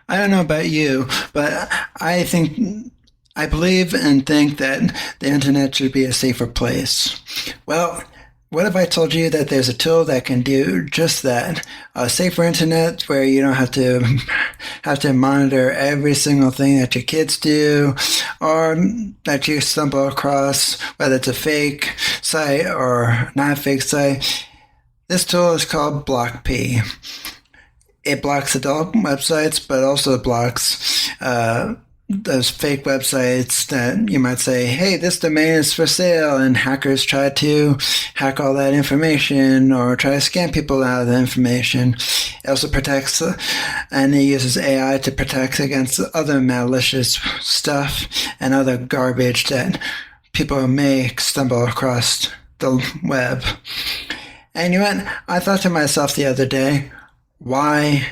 I don't know about you, but I believe and think that the internet should be a safer place. Well, what if I told you that there's a tool that can do just that? A safer internet where you don't have to monitor every single thing that your kids do or that you stumble across, whether it's a fake site or not a fake site. This tool is called BlockP. It blocks adult websites, but also blocks those fake websites that you might say, hey, this domain is for sale, and hackers try to hack all that information or try to scam people out of the information. It also protects, and it uses AI to protect against other malicious stuff and other garbage that people may stumble across the web. And I thought to myself the other day, why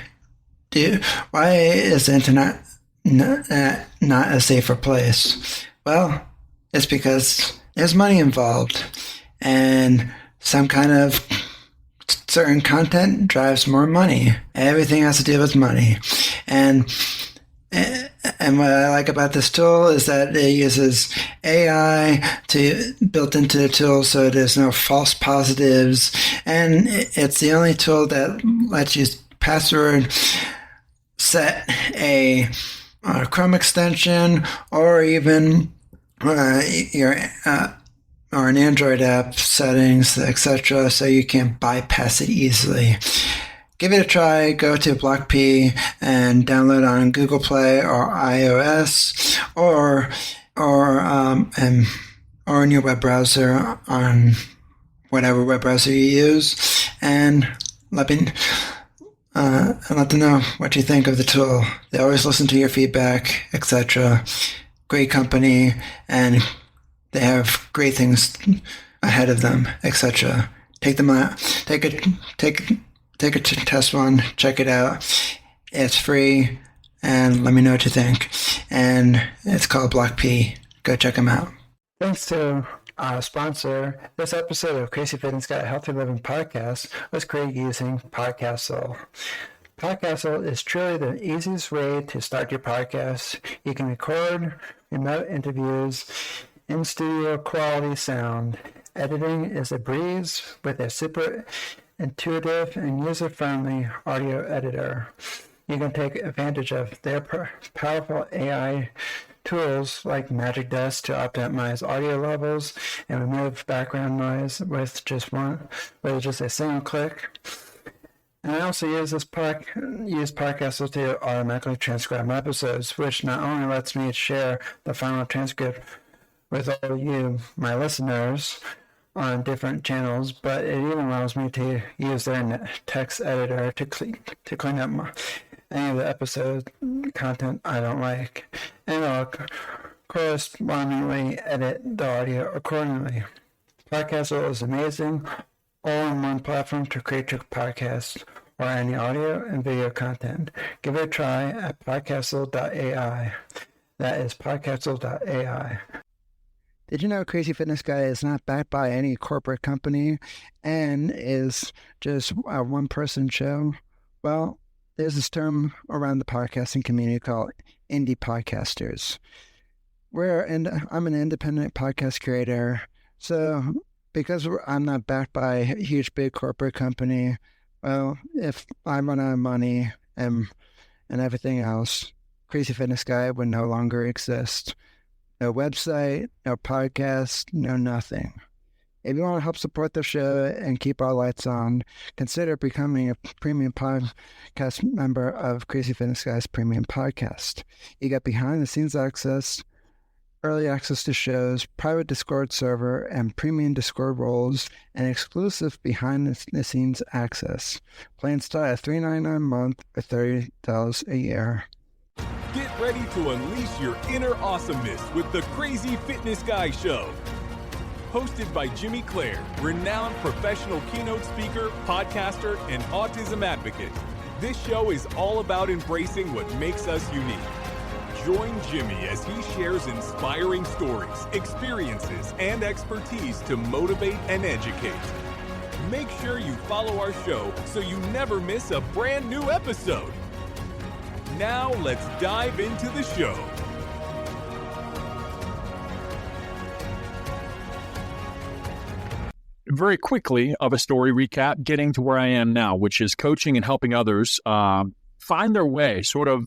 is the internet not a safer place? Well, it's because there's money involved, and some kind of certain content drives more money. Everything has to do with money. And what I like about this tool is that it uses AI built into the tool, so there's no false positives. And it's the only tool that lets you password set a Chrome extension or even or an Android app settings, etc., so you can bypass it easily. Give it a try. Go to BlockP and download on Google Play or iOS or in your web browser on whatever web browser you use, and let them know what you think of the tool. They always listen to your feedback, etc. Great company, and they have great things ahead of them, etc. Take them out. Take a test one. Check it out. It's free, and let me know what you think. And it's called BlockP. Go check them out. Thanks to our sponsor. This episode of Crazy Fitness Guy Healthy Living podcast was created using Podcastle. Podcastle is truly the easiest way to start your podcast. You can record remote interviews in studio quality sound. Editing is a breeze with a super intuitive and user-friendly audio editor. You can take advantage of their powerful AI tools like Magic Dust to optimize audio levels and remove background noise with just a single click. And I also use Podcastle to automatically transcribe my episodes, which not only lets me share the final transcript with all you, my listeners, on different channels, but it even allows me to use their text editor to clean up any of the episode content I don't like, and I'll correspondingly edit the audio accordingly. Podcastle is amazing, all-in-one platform to create your podcast or any audio and video content. Give it a try at podcastle.ai. That is podcastle.ai. Did you know Crazy Fitness Guy is not backed by any corporate company and is just a one-person show? Well, there's this term around the podcasting community called indie podcasters. I'm an independent podcast creator, so because I'm not backed by a huge big corporate company, well, if I run out of money and everything else, Crazy Fitness Guy would no longer exist. No website, no podcast, no nothing. If you want to help support the show and keep our lights on, consider becoming a premium podcast member of Crazy Fitness Guy's premium podcast. You get behind-the-scenes access, early access to shows, private Discord server, and premium Discord roles, and exclusive behind-the-scenes access. Plans start at $3.99 a month or $30 a year. Get ready to unleash your inner awesomeness with the Crazy Fitness Guy Show. Hosted by Jimmy Clare, renowned professional keynote speaker, podcaster, and autism advocate. This show is all about embracing what makes us unique. Join Jimmy as he shares inspiring stories, experiences, and expertise to motivate and educate. Make sure you follow our show so you never miss a brand new episode. Now let's dive into the show. Very quickly of a story recap, getting to where I am now, which is coaching and helping others find their way, sort of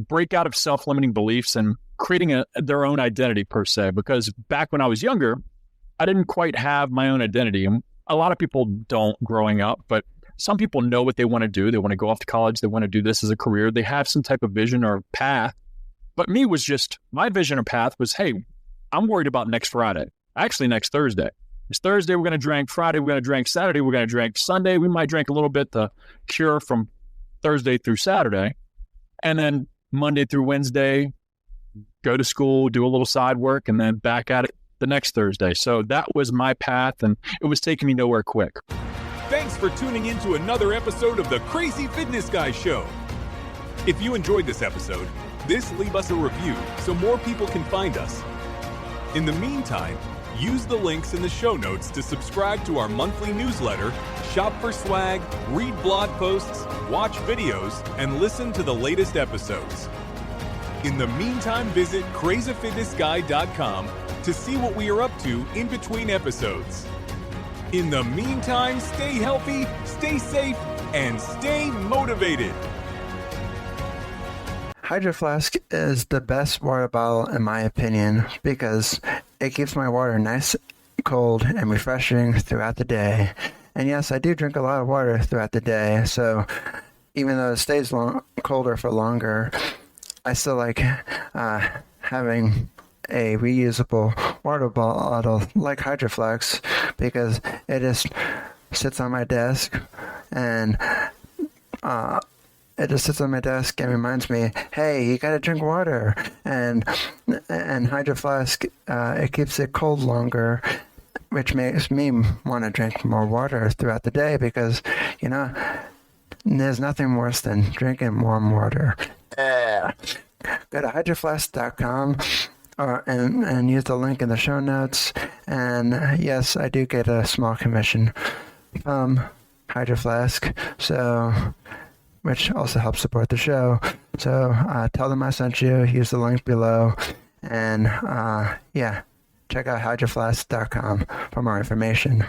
break out of self-limiting beliefs and creating their own identity per se. Because back when I was younger, I didn't quite have my own identity. And a lot of people don't growing up, but some people know what they want to do. They want to go off to college. They want to do this as a career. They have some type of vision or path. But me was just, my vision or path was, hey, I'm worried about next Friday. Actually, next Thursday. It's Thursday, we're going to drink. Friday, we're going to drink. Saturday, we're going to drink. Sunday, we might drink a little bit to cure from Thursday through Saturday. And then Monday through Wednesday, go to school, do a little side work, and then back at it the next Thursday. So that was my path, and it was taking me nowhere quick. Thanks for tuning in to another episode of the Crazy Fitness Guy Show. If you enjoyed this episode, leave us a review so more people can find us. In the meantime, use the links in the show notes to subscribe to our monthly newsletter, shop for swag, read blog posts, watch videos, and listen to the latest episodes. In the meantime, visit CrazyFitnessGuy.com to see what we are up to in between episodes. In the meantime, stay healthy, stay safe, and stay motivated. Hydro Flask is the best water bottle in my opinion because it keeps my water nice, cold, and refreshing throughout the day. And yes, I do drink a lot of water throughout the day, so even though it stays colder for longer, I still like having a reusable water bottle like Hydro Flask because it just sits on my desk and and reminds me, hey, you gotta drink water. And Hydro Flask, it keeps it cold longer, which makes me want to drink more water throughout the day because, you know, there's nothing worse than drinking warm water. Go to hydroflask.com and use the link in the show notes. And yes, I do get a small commission from Hydro Flask, which also helps support the show. So tell them I sent you, use the link below, and check out hydroflask.com for more information.